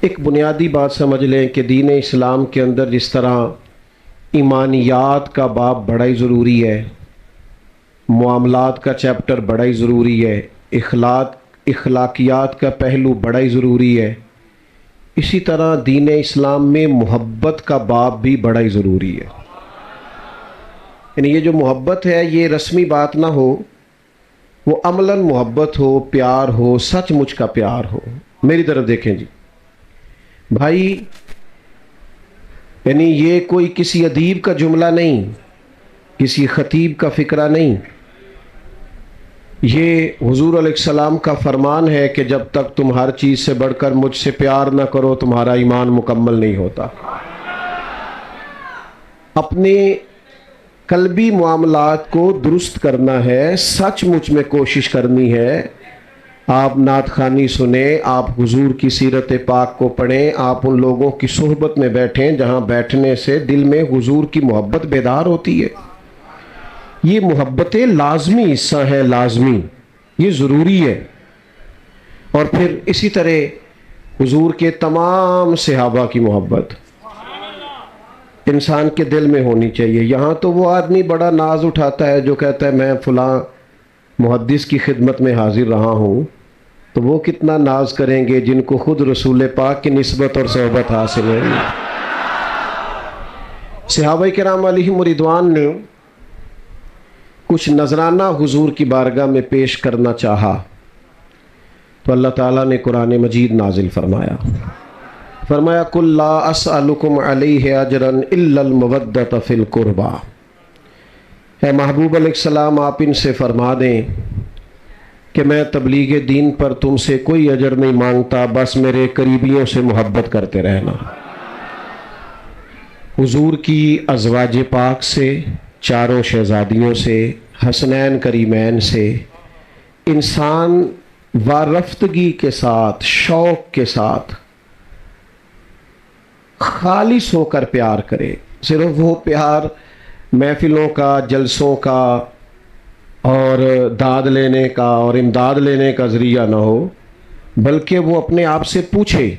ایک بنیادی بات سمجھ لیں کہ دین اسلام کے اندر جس طرح ایمانیات کا باب بڑا ہی ضروری ہے، معاملات کا چیپٹر بڑا ہی ضروری ہے، اخلاقیات کا پہلو بڑا ہی ضروری ہے، اسی طرح دین اسلام میں محبت کا باب بھی بڑا ہی ضروری ہے۔ یعنی یہ جو محبت ہے یہ رسمی بات نہ ہو، وہ عملاً محبت ہو، پیار ہو، سچ مچ کا پیار ہو۔ میری طرف دیکھیں جی بھائی، یعنی یہ کوئی کسی ادیب کا جملہ نہیں، کسی خطیب کا فقرہ نہیں، یہ حضور علیہ السلام کا فرمان ہے کہ جب تک تم ہر چیز سے بڑھ کر مجھ سے پیار نہ کرو تمہارا ایمان مکمل نہیں ہوتا۔ اپنے قلبی معاملات کو درست کرنا ہے، سچ مچ میں کوشش کرنی ہے۔ آپ نعت خوانی سنیں، آپ حضور کی سیرت پاک کو پڑھیں، آپ ان لوگوں کی صحبت میں بیٹھیں جہاں بیٹھنے سے دل میں حضور کی محبت بیدار ہوتی ہے۔ یہ محبتیں لازمی حصہ ہے، لازمی، یہ ضروری ہے۔ اور پھر اسی طرح حضور کے تمام صحابہ کی محبت انسان کے دل میں ہونی چاہیے۔ یہاں تو وہ آدمی بڑا ناز اٹھاتا ہے جو کہتا ہے میں فلاں محدث کی خدمت میں حاضر رہا ہوں، تو وہ کتنا ناز کریں گے جن کو خود رسول پاک کی نسبت اور صحبت حاصل ہے۔ صحابہ کرام علیہم رضوان نے کچھ نذرانہ حضور کی بارگاہ میں پیش کرنا چاہا تو اللہ تعالیٰ نے قرآن مجید نازل فرمایا، قُلْ لَا أَسْأَلُكُمْ عَلَيْهِ أَجْرًا إِلَّا الْمَوَدَّةَ فِي الْقُرْبَى۔ اے محبوب علیہ السلام، آپ ان سے فرما دیں کہ میں تبلیغ دین پر تم سے کوئی اجر نہیں مانگتا، بس میرے قریبیوں سے محبت کرتے رہنا۔ حضور کی ازواج پاک سے، چاروں شہزادیوں سے، حسنین کریمین سے انسان وارفتگی کے ساتھ، شوق کے ساتھ، خالص ہو کر پیار کرے۔ صرف وہ پیار محفلوں کا، جلسوں کا اور داد لینے کا اور امداد لینے کا ذریعہ نہ ہو، بلکہ وہ اپنے آپ سے پوچھے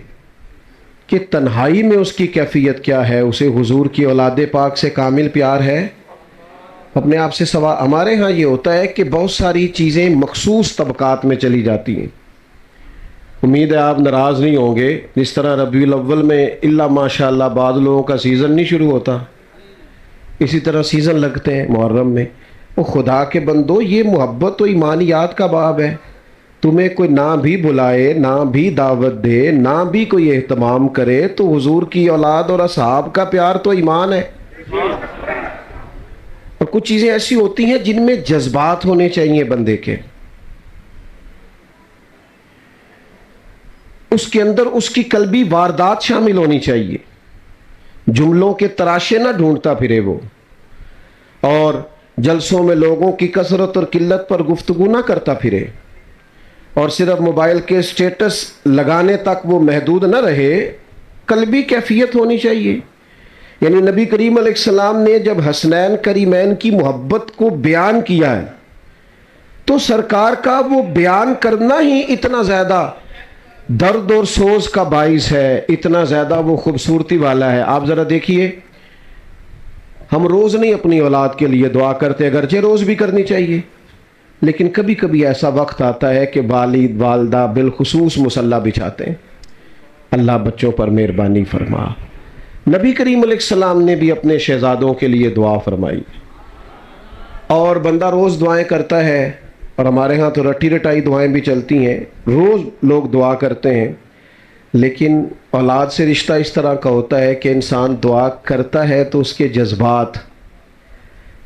کہ تنہائی میں اس کی کیفیت کیا ہے، اسے حضور کی اولاد پاک سے کامل پیار ہے۔ اپنے آپ سے سوال۔ ہمارے ہاں یہ ہوتا ہے کہ بہت ساری چیزیں مخصوص طبقات میں چلی جاتی ہیں۔ امید ہے آپ ناراض نہیں ہوں گے، جس طرح ربیع الاول میں الا ماشاء اللہ بعض لوگوں کا سیزن نہیں شروع ہوتا، اسی طرح سیزن لگتے ہیں محرم میں۔ وہ خدا کے بندو، یہ محبت و ایمانیات کا باب ہے۔ تمہیں کوئی نہ بھی بلائے، نہ بھی دعوت دے، نہ بھی کوئی اہتمام کرے، تو حضور کی اولاد اور اصحاب کا پیار تو ایمان ہے۔ اور کچھ چیزیں ایسی ہوتی ہیں جن میں جذبات ہونے چاہیے بندے کے، اس کے اندر اس کی قلبی واردات شامل ہونی چاہیے۔ جملوں کے تراشے نہ ڈھونڈتا پھرے وہ، اور جلسوں میں لوگوں کی کثرت اور قلت پر گفتگو نہ کرتا پھرے، اور صرف موبائل کے سٹیٹس لگانے تک وہ محدود نہ رہے۔ قلبی کیفیت ہونی چاہیے۔ یعنی نبی کریم علیہ السلام نے جب حسنین کریمین کی محبت کو بیان کیا ہے تو سرکار کا وہ بیان کرنا ہی اتنا زیادہ درد اور سوز کا باعث ہے، اتنا زیادہ وہ خوبصورتی والا ہے۔ آپ ذرا دیکھیے، ہم روز نہیں اپنی اولاد کے لیے دعا کرتے، اگرچہ روز بھی کرنی چاہیے، لیکن کبھی کبھی ایسا وقت آتا ہے کہ والد والدہ بالخصوص مصلی بچھاتے ہیں۔ اللہ بچوں پر مہربانی فرما۔ نبی کریم علیہ السلام نے بھی اپنے شہزادوں کے لیے دعا فرمائی، اور بندہ روز دعائیں کرتا ہے، اور ہمارے ہاں تو رٹی رٹائی دعائیں بھی چلتی ہیں، روز لوگ دعا کرتے ہیں، لیکن اولاد سے رشتہ اس طرح کا ہوتا ہے کہ انسان دعا کرتا ہے تو اس کے جذبات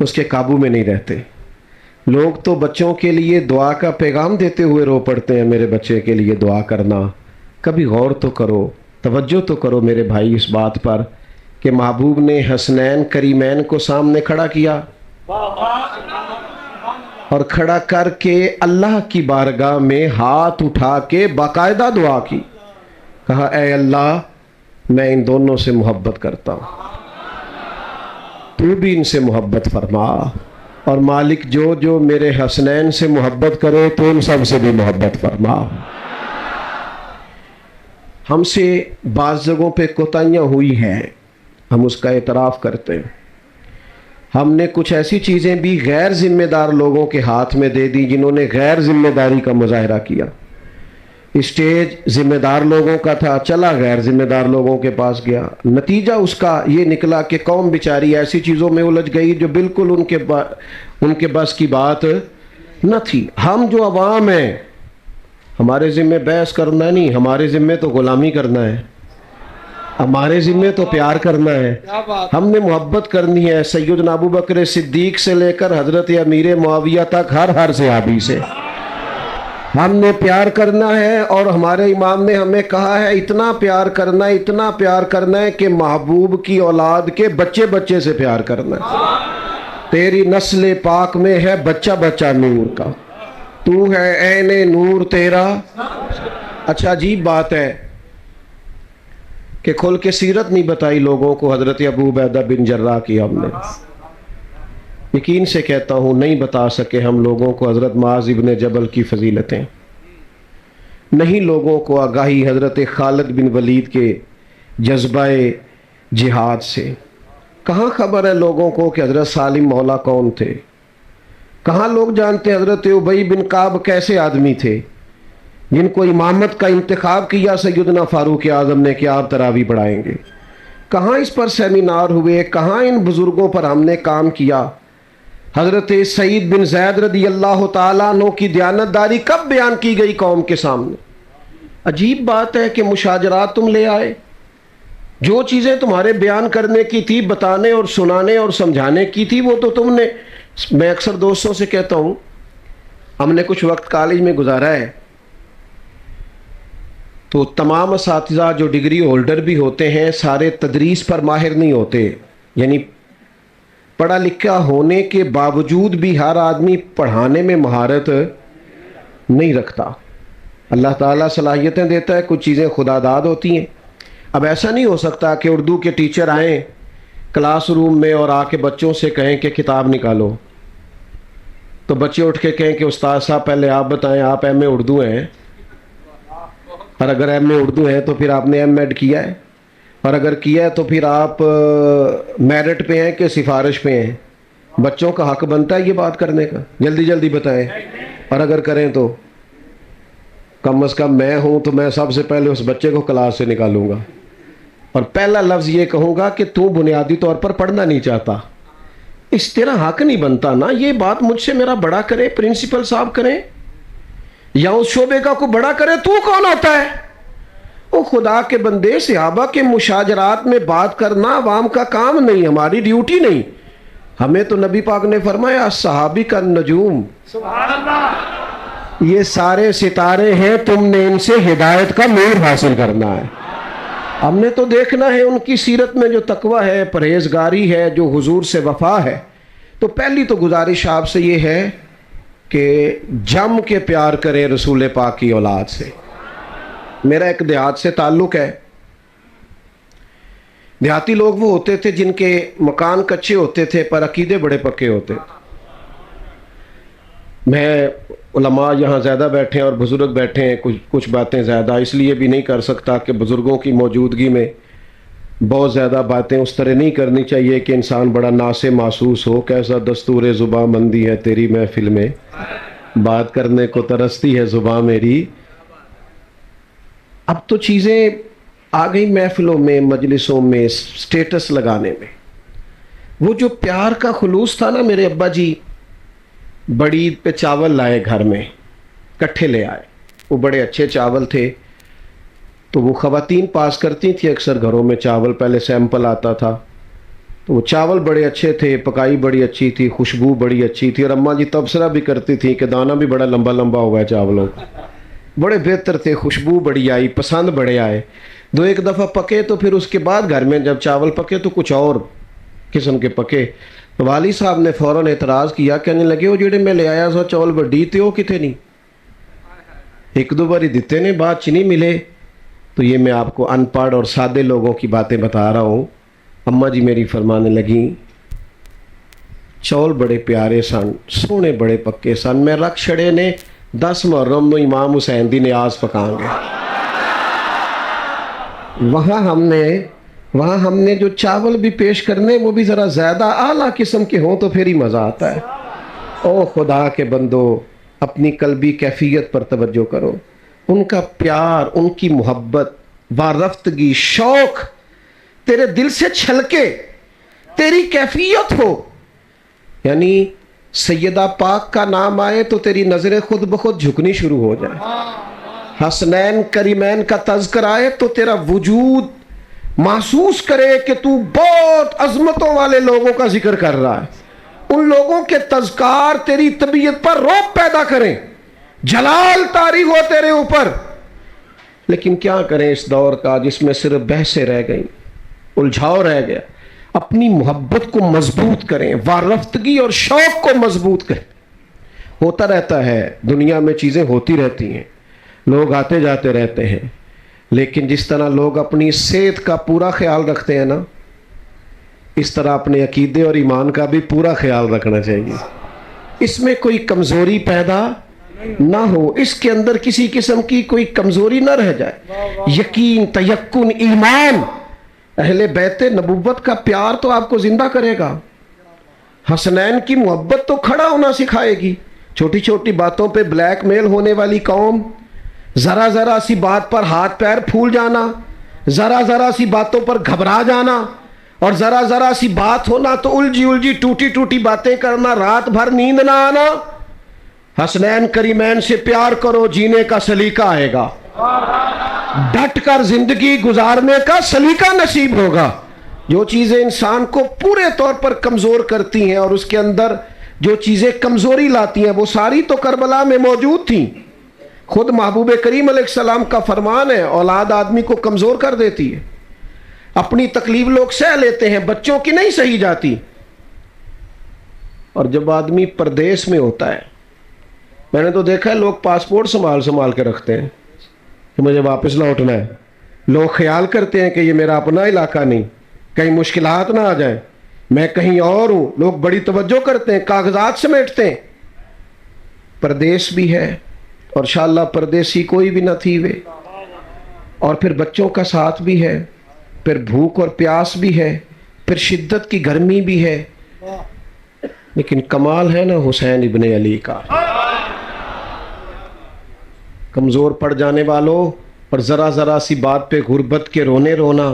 اس کے قابو میں نہیں رہتے۔ لوگ تو بچوں کے لیے دعا کا پیغام دیتے ہوئے رو پڑتے ہیں، میرے بچے کے لیے دعا کرنا۔ کبھی غور تو کرو، توجہ تو کرو میرے بھائی اس بات پر کہ محبوب نے حسنین کریمین کو سامنے کھڑا کیا، اور کھڑا کر کے اللہ کی بارگاہ میں ہاتھ اٹھا کے باقاعدہ دعا کی، کہا اے اللہ میں ان دونوں سے محبت کرتا ہوں، تو بھی ان سے محبت فرما، اور مالک جو جو میرے حسنین سے محبت کرے تو ان سب سے بھی محبت فرما۔ ہم سے بعض جگہوں پہ کوتاہیاں ہوئی ہیں، ہم اس کا اعتراف کرتے ہیں. ہم نے کچھ ایسی چیزیں بھی غیر ذمہ دار لوگوں کے ہاتھ میں دے دی جنہوں نے غیر ذمہ داری کا مظاہرہ کیا. اسٹیج ذمہ دار لوگوں کا تھا، چلا غیر ذمہ دار لوگوں کے پاس گیا. نتیجہ اس کا یہ نکلا کہ قوم بیچاری ایسی چیزوں میں الجھ گئی جو بالکل ان کے بس کی بات نہ تھی. ہم جو عوام ہیں، ہمارے ذمہ بحث کرنا نہیں، ہمارے ذمہ تو غلامی کرنا ہے، ہمارے ذمہ تو پیار کرنا ہے. ہم نے محبت کرنی ہے سیدنا ابو بکر صدیق سے لے کر حضرت امیر معاویہ تک، ہر صحابی سے ہم نے پیار کرنا ہے. اور ہمارے امام نے ہمیں کہا ہے اتنا پیار کرنا ہے، اتنا پیار کرنا ہے کہ محبوب کی اولاد کے بچے بچے سے پیار کرنا ہے. تیری نسل پاک میں ہے بچہ بچہ نور کا، تو ہے عین نور تیرا. اچھا عجیب بات ہے کہ کھل کے سیرت نہیں بتائی لوگوں کو حضرت ابو عبیدہ بن جراح کی. ہم نے یقین سے کہتا ہوں نہیں بتا سکے ہم لوگوں کو حضرت معاذ ابن جبل کی فضیلتیں، نہیں لوگوں کو آگاہی حضرت خالد بن ولید کے جذبہ جہاد سے. کہاں خبر ہے لوگوں کو کہ حضرت سالم مولا کون تھے؟ کہاں لوگ جانتے حضرت ابی بن کعب کیسے آدمی تھے جن کو امامت کا انتخاب کیا سیدنا فاروق اعظم نے کہ آپ تراویح پڑھائیں گے؟ کہاں اس پر سیمینار ہوئے؟ کہاں ان بزرگوں پر ہم نے کام کیا؟ حضرت سعید بن زید رضی اللہ تعالیٰ عنہ کی دیانتداری کب بیان کی گئی قوم کے سامنے؟ عجیب بات ہے کہ مشاجرات تم لے آئے. جو چیزیں تمہارے بیان کرنے کی تھی، بتانے اور سنانے اور سمجھانے کی تھی، وہ تو تم نے. میں اکثر دوستوں سے کہتا ہوں، ہم نے کچھ وقت کالج میں گزارا ہے، تو تمام اساتذہ جو ڈگری ہولڈر بھی ہوتے ہیں سارے تدریس پر ماہر نہیں ہوتے. یعنی پڑھا لکھا ہونے کے باوجود بھی ہر آدمی پڑھانے میں مہارت نہیں رکھتا. اللہ تعالیٰ صلاحیتیں دیتا ہے، کچھ چیزیں خدا داد ہوتی ہیں. اب ایسا نہیں ہو سکتا کہ اردو کے ٹیچر آئیں کلاس روم میں اور آ کے بچوں سے کہیں کہ کتاب نکالو، تو بچے اٹھ کے کہیں کہ استاد صاحب پہلے آپ بتائیں، آپ ایم اے اردو ہیں، اور اگر ایم اے اردو ہے تو پھر آپ نے ایم ایڈ کیا ہے، اور اگر کیا ہے تو پھر آپ میرٹ پہ ہیں کہ سفارش پہ ہیں. بچوں کا حق بنتا ہے یہ بات کرنے کا، جلدی جلدی بتائیں. اور اگر کریں تو کم از کم میں ہوں تو میں سب سے پہلے اس بچے کو کلاس سے نکالوں گا اور پہلا لفظ یہ کہوں گا کہ تو بنیادی طور پر پڑھنا نہیں چاہتا. اس طرح حق نہیں بنتا نا. یہ بات مجھ سے میرا بڑا کرے پرنسپل صاحب کریں یا اس شعبے کا کوئی بڑا کرے، تو کون ہوتا ہے؟ وہ خدا کے بندے، صحابہ کے مشاجرات میں بات کرنا عوام کا کام نہیں، ہماری ڈیوٹی نہیں. ہمیں تو نبی پاک نے فرمایا صحابی کا نجوم، سبحان اللہ، یہ سارے ستارے ہیں، تم نے ان سے ہدایت کا نور حاصل کرنا ہے. ہم نے تو دیکھنا ہے ان کی سیرت میں جو تقوی ہے، پرہیزگاری ہے، جو حضور سے وفا ہے. تو پہلی تو گزارش آپ سے یہ ہے کہ جم کے پیار کریں رسول پاک کی اولاد سے. میرا ایک دیہات سے تعلق ہے. دیہاتی لوگ وہ ہوتے تھے جن کے مکان کچے ہوتے تھے پر عقیدے بڑے پکے ہوتے تھے. میں علماء یہاں زیادہ بیٹھے ہیں اور بزرگ بیٹھے ہیں، کچھ باتیں زیادہ اس لیے بھی نہیں کر سکتا کہ بزرگوں کی موجودگی میں بہت زیادہ باتیں اس طرح نہیں کرنی چاہیے کہ انسان بڑا ناسے محسوس ہو. کیسا دستور زباں مندی ہے تیری محفل میں، بات کرنے کو ترستی ہے زباں میری. اب تو چیزیں آ گئی محفلوں میں، مجلسوں میں، سٹیٹس لگانے میں. وہ جو پیار کا خلوص تھا نا، میرے ابا جی بڑی عید پہ چاول لائے گھر میں، کٹھے لے آئے. وہ بڑے اچھے چاول تھے، تو وہ خواتین پاس کرتی تھیں اکثر گھروں میں چاول، پہلے سیمپل آتا تھا. تو وہ چاول بڑے اچھے تھے، پکائی بڑی اچھی تھی، خوشبو بڑی اچھی تھی، اور اماں جی تبصرہ بھی کرتی تھیں کہ دانہ بھی بڑا لمبا لمبا ہوا ہے چاولوں کا. بڑے بہتر تھے، خوشبو بڑی آئی، پسند بڑے آئے. دو ایک دفعہ پکے تو پھر اس کے بعد گھر میں جب چاول پکے تو کچھ اور قسم کے پکے. تو والی صاحب نے فوراً اعتراض کیا، کہنے لگے وہ جڑے میں لے آیا سو چاول بڑی تے وہ کتے نہیں، ایک دو باری دیتے نے بعد چ نہیں ملے. تو یہ میں آپ کو ان پڑھ اور سادے لوگوں کی باتیں بتا رہا ہوں. اماں جی میری فرمانے لگیں چول بڑے پیارے سن، سونے بڑے پکے سن، میں رکھ چھڑے نے 10 محرم نو امام حسین دی نیاز پکان گے. وہاں ہم نے جو چاول بھی پیش کرنے وہ بھی ذرا زیادہ اعلیٰ قسم کے ہوں تو پھر ہی مزہ آتا ہے۔ او خدا کے بندو، اپنی قلبی کیفیت پر توجہ کرو، ان کا پیار، ان کی محبت، وارفتگی، شوق تیرے دل سے چھلکے، تیری کیفیت ہو، یعنی سیدہ پاک کا نام آئے تو تیری نظریں خود بخود جھکنی شروع ہو جائے، حسنین کریمین کا تذکر آئے تو تیرا وجود محسوس کرے کہ تو بہت عظمتوں والے لوگوں کا ذکر کر رہا ہے، ان لوگوں کے تذکار تیری طبیعت پر رعب پیدا کریں، جلال طاری ہو تیرے اوپر۔ لیکن کیا کریں اس دور کا جس میں صرف بحثیں رہ گئیں، الجھاؤ رہ گیا۔ اپنی محبت کو مضبوط کریں، وارفتگی اور شوق کو مضبوط کریں۔ ہوتا رہتا ہے، دنیا میں چیزیں ہوتی رہتی ہیں، لوگ آتے جاتے رہتے ہیں، لیکن جس طرح لوگ اپنی صحت کا پورا خیال رکھتے ہیں نا، اس طرح اپنے عقیدے اور ایمان کا بھی پورا خیال رکھنا چاہیے۔ اس میں کوئی کمزوری پیدا نہ ہو، اس کے اندر کسی قسم کی کوئی کمزوری نہ رہ جائے۔ یقین، تیقن، ایمان، اہل بیت نبوت کا پیار تو آپ کو زندہ کرے گا، حسنین کی محبت تو کھڑا ہونا سکھائے گی۔ چھوٹی چھوٹی باتوں پہ بلیک میل ہونے والی قوم، ذرا ذرا سی بات پر ہاتھ پیر پھول جانا، ذرا ذرا سی باتوں پر گھبرا جانا، اور ذرا ذرا سی بات ہونا تو الجھی ٹوٹی ٹوٹی باتیں کرنا، رات بھر نیند نہ آنا۔ حسنین کریمین سے پیار کرو، جینے کا سلیقہ آئے گا، ڈٹ کر زندگی گزارنے کا سلیقہ نصیب ہوگا۔ جو چیزیں انسان کو پورے طور پر کمزور کرتی ہیں اور اس کے اندر جو چیزیں کمزوری لاتی ہیں وہ ساری تو کربلا میں موجود تھیں۔ خود محبوب کریم علیہ السلام کا فرمان ہے، اولاد آدمی کو کمزور کر دیتی ہے۔ اپنی تکلیف لوگ سہ لیتے ہیں، بچوں کی نہیں سہی جاتی۔ اور جب آدمی پردیس میں ہوتا ہے، میں نے تو دیکھا ہے لوگ پاسپورٹ سنبھال کے رکھتے ہیں کہ مجھے واپس لوٹنا ہے۔ لوگ خیال کرتے ہیں کہ یہ میرا اپنا علاقہ نہیں، کہیں مشکلات نہ آ جائیں، میں کہیں اور ہوں۔ لوگ بڑی توجہ کرتے ہیں، کاغذات سمیٹتے ہیں۔ پردیس بھی ہے، اور انشاءاللہ پردیسی کوئی بھی نہ تھی وے، اور پھر بچوں کا ساتھ بھی ہے، پھر بھوک اور پیاس بھی ہے، پھر شدت کی گرمی بھی ہے، لیکن کمال ہے نا حسین ابن علی کا۔ کمزور پڑ جانے والوں اور ذرا ذرا سی بات پہ غربت کے رونا،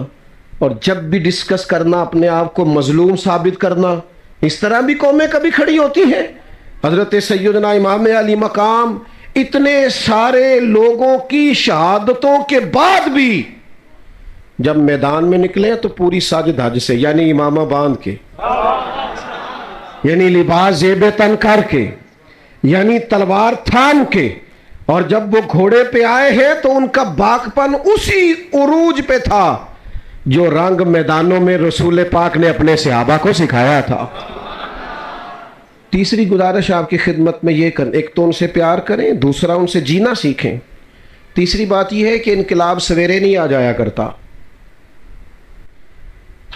اور جب بھی ڈسکس کرنا اپنے آپ کو مظلوم ثابت کرنا، اس طرح بھی قومیں کبھی کھڑی ہوتی ہیں۔ حضرت سیدنا امام علی مقام اتنے سارے لوگوں کی شہادتوں کے بعد بھی جب میدان میں نکلے تو پوری ساج دھج سے، یعنی امامہ باندھ کے، یعنی لباس زیب تن کر کے، یعنی تلوار تھام کے، اور جب وہ گھوڑے پہ آئے ہیں تو ان کا باغپن اسی عروج پہ تھا جو رنگ میدانوں میں رسول پاک نے اپنے صحابہ کو سکھایا تھا۔ تیسری گزارش آپ کی خدمت میں یہ کریں، ایک تو ان سے پیار کریں، دوسرا ان سے جینا سیکھیں۔ تیسری بات یہ ہے کہ انقلاب سویرے نہیں آ جایا کرتا،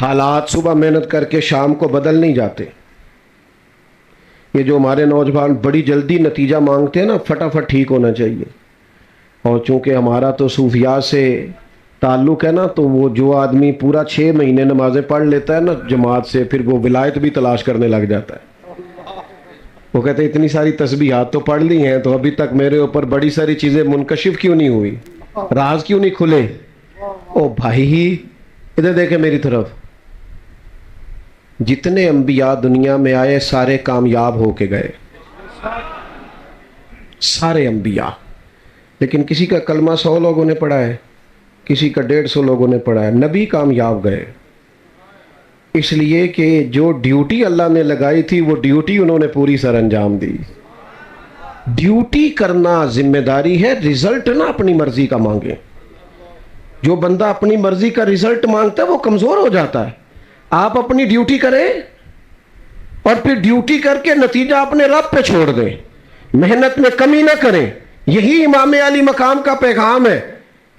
حالات صبح محنت کر کے شام کو بدل نہیں جاتے۔ یہ جو ہمارے نوجوان بڑی جلدی نتیجہ مانگتے ہیں نا، فٹافٹ ٹھیک ہونا چاہیے، اور چونکہ ہمارا تو صوفیاء سے تعلق ہے نا، تو وہ جو آدمی پورا 6 مہینے نمازیں پڑھ لیتا ہے نا جماعت سے، پھر وہ ولایت بھی تلاش کرنے لگ جاتا ہے۔ وہ کہتے ہیں اتنی ساری تسبیحات تو پڑھ لی ہیں، تو ابھی تک میرے اوپر بڑی ساری چیزیں منکشف کیوں نہیں ہوئی، راز کیوں نہیں کھلے؟ او بھائی ادھر دیکھیں میری طرف، جتنے انبیاء دنیا میں آئے سارے کامیاب ہو کے گئے، سارے انبیاء، لیکن کسی کا کلمہ 100 لوگوں نے پڑھا ہے، کسی کا 150 لوگوں نے پڑھا ہے، نبی کامیاب گئے، اس لیے کہ جو ڈیوٹی اللہ نے لگائی تھی وہ ڈیوٹی انہوں نے پوری سر انجام دی۔ ڈیوٹی کرنا ذمہ داری ہے، رزلٹ نہ اپنی مرضی کا مانگے۔ جو بندہ اپنی مرضی کا رزلٹ مانگتا ہے وہ کمزور ہو جاتا ہے۔ آپ اپنی ڈیوٹی کریں اور پھر ڈیوٹی کر کے نتیجہ اپنے رب پہ چھوڑ دیں، محنت میں کمی نہ کریں۔ یہی امام علی مقام کا پیغام ہے۔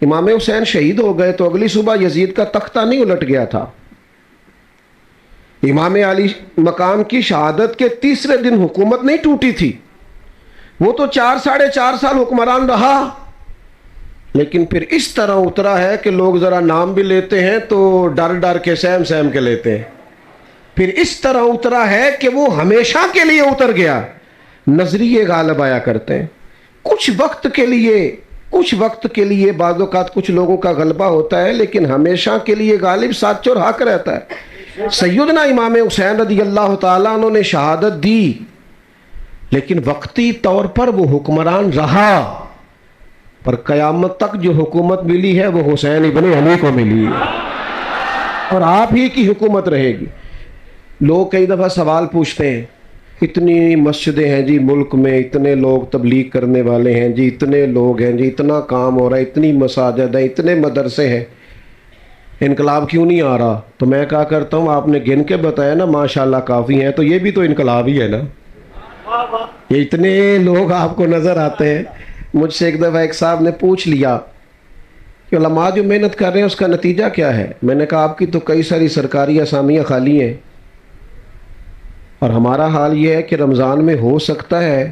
امام حسین شہید ہو گئے تو اگلی صبح یزید کا تختہ نہیں الٹ گیا تھا۔ امام علی مقام کی شہادت کے تیسرے دن حکومت نہیں ٹوٹی تھی، وہ تو 4 ساڑھے 4 سال حکمران رہا، لیکن پھر اس طرح اترا ہے کہ لوگ ذرا نام بھی لیتے ہیں تو ڈر ڈر کے سہم سہم کے لیتے ہیں. پھر اس طرح اترا ہے کہ وہ ہمیشہ کے لیے اتر گیا. نظریے غالب آیا کرتے ہیں کچھ وقت کے لیے بعض اوقات کچھ لوگوں کا غلبہ ہوتا ہے، لیکن ہمیشہ کے لیے غالب سچ اور حق رہتا ہے. سیدنا امام حسین رضی اللہ تعالیٰ عنہ نے شہادت دی، لیکن وقتی طور پر وہ حکمران رہا، پر قیامت تک جو حکومت ملی ہے وہ حسین ابن علی کو ملی ہے اور آپ ہی کی حکومت رہے گی. لوگ کئی دفعہ سوال پوچھتے ہیں، اتنی مسجدیں ہیں جی ملک میں، اتنے لوگ تبلیغ کرنے والے ہیں جی، اتنے لوگ ہیں جی، اتنا کام ہو رہا ہے، اتنی مساجد ہیں، اتنے مدرسے ہیں، انقلاب کیوں نہیں آ رہا؟ تو میں کہا کرتا ہوں آپ نے گن کے بتایا نا ماشاءاللہ کافی ہیں، تو یہ بھی تو انقلاب ہی ہے نا. یہ اتنے لوگ آپ کو نظر آتے ہیں. مجھ سے ایک دفعہ ایک صاحب نے پوچھ لیا کہ علماء جو محنت کر رہے ہیں اس کا نتیجہ کیا ہے؟ میں نے کہا آپ کی تو کئی ساری سرکاری اسامیاں خالی ہیں، اور ہمارا حال یہ ہے کہ رمضان میں ہو سکتا ہے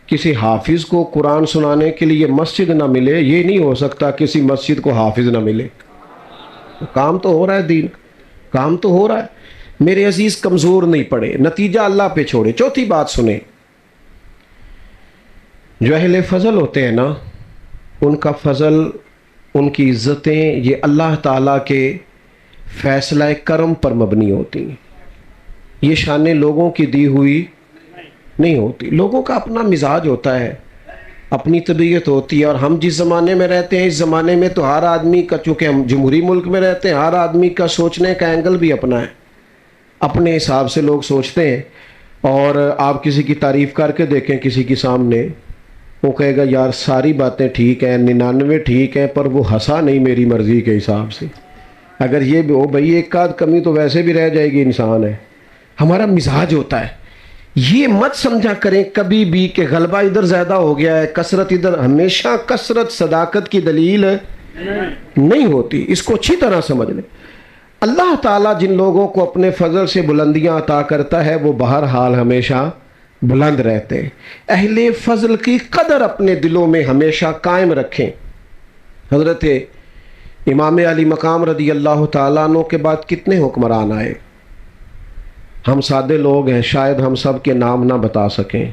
کسی حافظ کو قرآن سنانے کے لیے مسجد نہ ملے، یہ نہیں ہو سکتا کسی مسجد کو حافظ نہ ملے. کام تو ہو رہا ہے، دین کام تو ہو رہا ہے. میرے عزیز کمزور نہیں پڑے، نتیجہ اللہ پہ چھوڑے. چوتھی بات سنیں، جو اہل فضل ہوتے ہیں نا، ان کا فضل، ان کی عزتیں یہ اللہ تعالیٰ کے فیصلہ کرم پر مبنی ہوتی ہیں. یہ شانیں لوگوں کی دی ہوئی نہیں ہوتی. لوگوں کا اپنا مزاج ہوتا ہے، اپنی طبیعت ہوتی ہے، اور ہم جس زمانے میں رہتے ہیں اس زمانے میں تو ہر آدمی کا، چونکہ ہم جمہوری ملک میں رہتے ہیں، ہر آدمی کا سوچنے کا اینگل بھی اپنا ہے، اپنے حساب سے لوگ سوچتے ہیں. اور آپ کسی کی تعریف کر کے دیکھیں کسی کے سامنے، وہ کہے گا یار ساری باتیں ٹھیک ہیں، 99 ٹھیک ہیں، پر وہ ہنسا نہیں میری مرضی کے حساب سے. اگر یہ بھی ہو بھئی ایک آدھ کمی تو ویسے بھی رہ جائے گی، انسان ہے. ہمارا مزاج ہوتا ہے. یہ مت سمجھا کریں کبھی بھی کہ غلبہ ادھر زیادہ ہو گیا ہے، کثرت ادھر. ہمیشہ کثرت صداقت کی دلیل نہیں ہوتی، اس کو اچھی طرح سمجھ لیں. اللہ تعالیٰ جن لوگوں کو اپنے فضل سے بلندیاں عطا کرتا ہے وہ بہرحال ہمیشہ بلند رہتے ہیں. اہل فضل کی قدر اپنے دلوں میں ہمیشہ قائم رکھیں. حضرت امام علی مقام رضی اللہ تعالیٰ عنہ کے بعد کتنے حکمران آئے؟ ہم سادے لوگ ہیں، شاید ہم سب کے نام نہ بتا سکیں،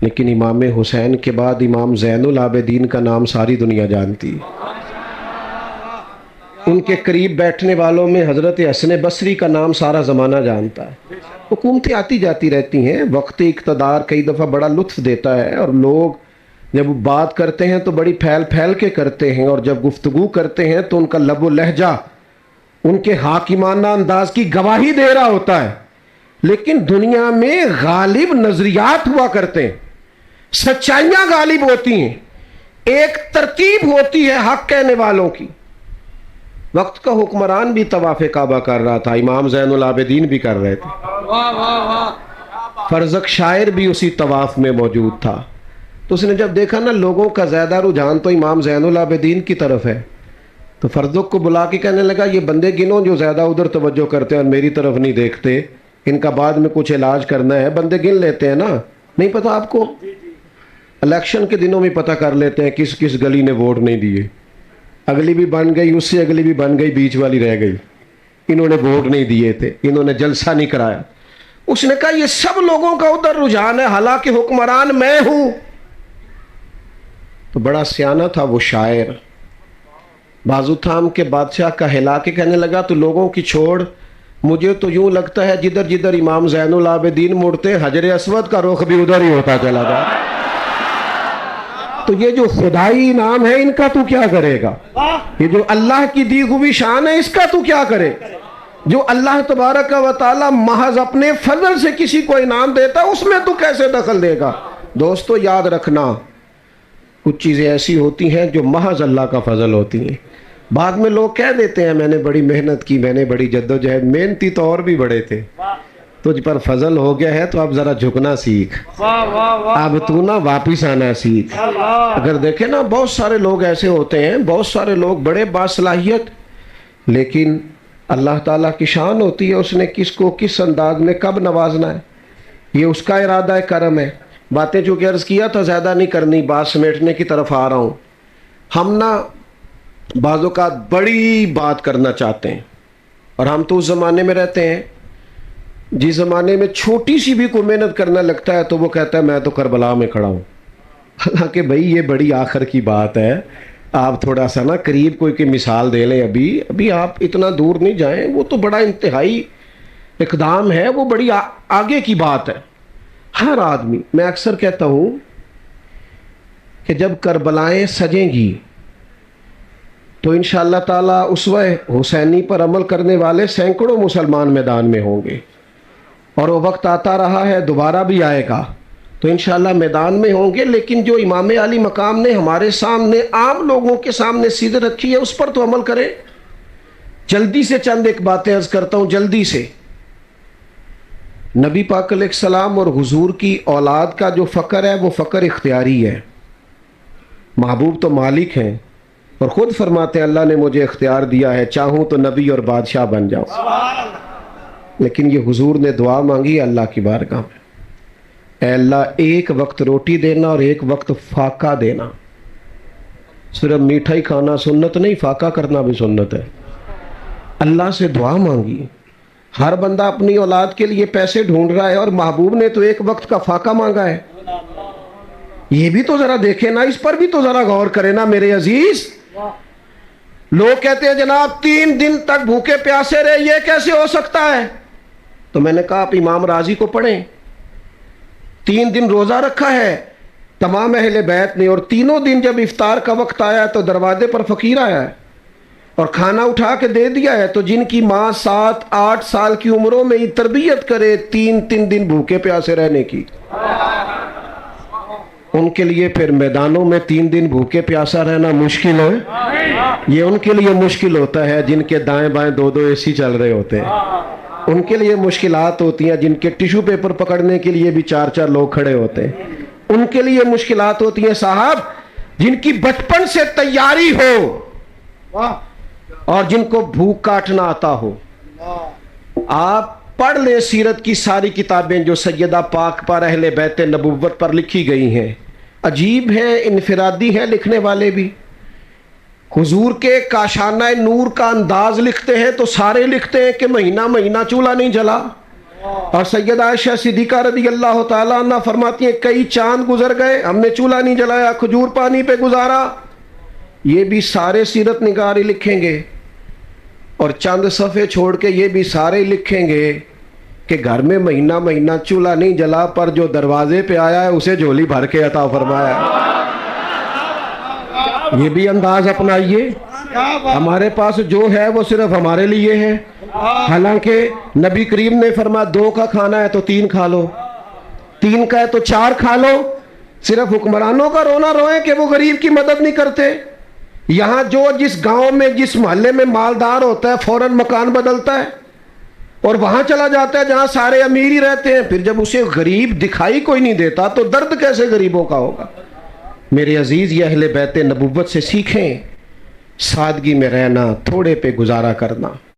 لیکن امام حسین کے بعد امام زین العابدین کا نام ساری دنیا جانتی ہے. ان کے قریب بیٹھنے والوں میں حضرت حسن بصری کا نام سارا زمانہ جانتا ہے. حکومتیں آتی جاتی رہتی ہیں، وقتی اقتدار کئی دفعہ بڑا لطف دیتا ہے، اور لوگ جب بات کرتے ہیں تو بڑی پھیل پھیل کے کرتے ہیں، اور جب گفتگو کرتے ہیں تو ان کا لب و لہجہ ان کے حاکمانہ انداز کی گواہی دے رہا ہوتا ہے. لیکن دنیا میں غالب نظریات ہوا کرتے ہیں، سچائیاں غالب ہوتی ہیں، ایک ترتیب ہوتی ہے حق کہنے والوں کی. وقت کا حکمران بھی طواف کعبہ کر رہا تھا، امام زین العابدین بھی کر رہے تھے، فرزق شاعر بھی اسی طواف میں موجود تھا. تو اس نے جب دیکھا نا لوگوں کا زیادہ رجحان تو امام زین العابدین کی طرف ہے، تو فرزق کو بلا کے کہنے لگا یہ بندے گنو جو زیادہ ادھر توجہ کرتے ہیں اور میری طرف نہیں دیکھتے، ان کا بعد میں کچھ علاج کرنا ہے. بندے گن لیتے ہیں نا، نہیں پتا آپ کو؟ الیکشن کے دنوں میں پتہ کر لیتے ہیں کس کس گلی نے ووٹ نہیں دیے. اگلی بھی بن گئی، اس سے اگلی بھی بن گئی، بیچ والی رہ گئی. انہوں نے ووٹ نہیں دیے تھے، انہوں نے جلسہ نہیں کرایا. اس نے کہا یہ سب لوگوں کا ادھر رجحان ہے، حالانکہ حکمران میں ہوں. تو بڑا سیانہ تھا وہ شاعر، بازو تھام کے بادشاہ کا ہلا کے کہنے لگا تو لوگوں کی چھوڑ، مجھے تو یوں لگتا ہے جدھر جدھر امام زین العابدین مڑتے حجر اسود کا رخ بھی ادھر ہی ہوتا چلا جائے. تو یہ جو خدائی انعام ہے ان کا تو کیا کرے گا؟ یہ جو اللہ کی دی ہوئی شان ہے اس کا تو کیا کرے؟ جو اللہ تبارک و تعالی محض اپنے فضل سے کسی کو انعام دیتا اس میں تو کیسے دخل دے گا؟ دوستو یاد رکھنا کچھ چیزیں ایسی ہوتی ہیں جو محض اللہ کا فضل ہوتی ہیں. بعد میں لوگ کہہ دیتے ہیں میں نے بڑی محنت کی، میں نے بڑی جدوجہد، محنتی تو اور بھی بڑے تھے، تجھ پر فضل ہو گیا ہے تو اب ذرا جھکنا سیکھ، اب تو نہ واپس آنا سیکھ. اگر دیکھیں نا بہت سارے لوگ ایسے ہوتے ہیں، بہت سارے لوگ بڑے باصلاحیت، لیکن اللہ تعالیٰ کی شان ہوتی ہے اس نے کس کو کس انداز میں کب نوازنا ہے، یہ اس کا ارادہ کرم ہے. باتیں چونکہ عرض کیا تھا زیادہ نہیں کرنی، بات سمیٹنے کی طرف آ رہا ہوں. ہم نا بعض اوقات بڑی بات کرنا چاہتے ہیں، اور ہم تو اس زمانے میں رہتے ہیں جس زمانے میں چھوٹی سی بھی کوئی محنت کرنا لگتا ہے تو وہ کہتا ہے میں تو کربلا میں کھڑا ہوں. حالانکہ بھائی یہ بڑی آخر کی بات ہے، آپ تھوڑا سا نا قریب کوئی کی مثال دے لیں. ابھی آپ اتنا دور نہیں جائیں، وہ تو بڑا انتہائی اقدام ہے، وہ بڑی آگے کی بات ہے. ہر آدمی، میں اکثر کہتا ہوں کہ جب کربلائیں سجیں گی تو انشاءاللہ تعالیٰ اسوہ حسینی پر عمل کرنے والے سینکڑوں مسلمان میدان میں ہوں گے، اور وہ وقت آتا رہا ہے، دوبارہ بھی آئے گا، تو انشاءاللہ میدان میں ہوں گے. لیکن جو امام علی مقام نے ہمارے سامنے عام لوگوں کے سامنے سیدھ رکھی ہے اس پر تو عمل کریں. جلدی سے چند ایک باتیں عرض کرتا ہوں جلدی سے. نبی پاک علیہ السلام اور حضور کی اولاد کا جو فقر ہے وہ فقر اختیاری ہے. محبوب تو مالک ہیں اور خود فرماتے ہیں اللہ نے مجھے اختیار دیا ہے، چاہوں تو نبی اور بادشاہ بن جاؤں. لیکن یہ حضور نے دعا مانگی اللہ کی بارگاہ میں، اے اللہ ایک وقت روٹی دینا اور ایک وقت فاقہ دینا. صرف میٹھا ہی کھانا سنت نہیں، فاقہ کرنا بھی سنت ہے. اللہ سے دعا مانگی. ہر بندہ اپنی اولاد کے لیے پیسے ڈھونڈ رہا ہے اور محبوب نے تو ایک وقت کا فاقہ مانگا ہے. یہ بھی تو ذرا دیکھیں نا، اس پر بھی تو ذرا غور کریں نا میرے عزیز. لوگ کہتے ہیں جناب 3 دن تک بھوکے پیاسے رہے، یہ کیسے ہو سکتا ہے؟ تو میں نے کہا آپ امام راضی کو پڑھیں، 3 دن روزہ رکھا ہے تمام اہل بیت نے، اور تینوں دن جب افطار کا وقت آیا تو دروازے پر فقیر آیا ہے اور کھانا اٹھا کے دے دیا ہے. تو جن کی ماں 7-8 سال کی عمروں میں ہی تربیت کرے 3 دن بھوکے پیاسے رہنے کی، ان کے لیے پھر میدانوں میں 3 دن بھوکے پیاسا رہنا مشکل ہے. یہ ان کے لیے مشکل ہوتا ہے جن کے دائیں بائیں 2 اے سی چل رہے ہوتے ہیں. ان کے لیے مشکلات ہوتی ہیں جن کے ٹیشو پیپر پکڑنے کے لیے بھی 4 لوگ کھڑے ہوتے ہیں. ان کے لیے مشکلات ہوتی ہیں صاحب جن کی بچپن سے تیاری ہو اور جن کو بھوک کاٹنا آتا ہو. آپ پڑھ لیں سیرت کی ساری کتابیں جو سیدہ پاک پر اہل بیت نبوت پر لکھی گئی ہیں. عجیب ہے، انفرادی ہے لکھنے والے بھی. حضور کے کاشانہ نور کا انداز لکھتے ہیں تو سارے لکھتے ہیں کہ مہینہ مہینہ چولہا نہیں جلا. اور سیدہ عائشہ صدیقہ رضی اللہ تعالیٰ عنہ فرماتی ہیں کئی چاند گزر گئے ہم نے چولہا نہیں جلایا، کھجور پانی پہ گزارا. یہ بھی سارے سیرت نگاری لکھیں گے، اور چند صفحے چھوڑ کے یہ بھی سارے لکھیں گے کہ گھر میں مہینہ مہینہ چولہا نہیں جلا، پر جو دروازے پہ آیا ہے اسے جھولی بھر کے عطا فرمایا. یہ بھی انداز اپنائیے. ہمارے پاس جو ہے وہ صرف ہمارے لیے ہے، حالانکہ نبی کریم نے فرمایا 2 کا کھانا ہے تو 3 کھا لو، 3 کا ہے تو 4 کھا لو. صرف حکمرانوں کا رونا روئیں کہ وہ غریب کی مدد نہیں کرتے. یہاں جو جس گاؤں میں جس محلے میں مالدار ہوتا ہے فوراً مکان بدلتا ہے اور وہاں چلا جاتا ہے جہاں سارے امیر ہی رہتے ہیں. پھر جب اسے غریب دکھائی کوئی نہیں دیتا تو درد کیسے غریبوں کا ہوگا؟ میرے عزیز یہ اہل بیت نبوت سے سیکھیں، سادگی میں رہنا، تھوڑے پہ گزارا کرنا.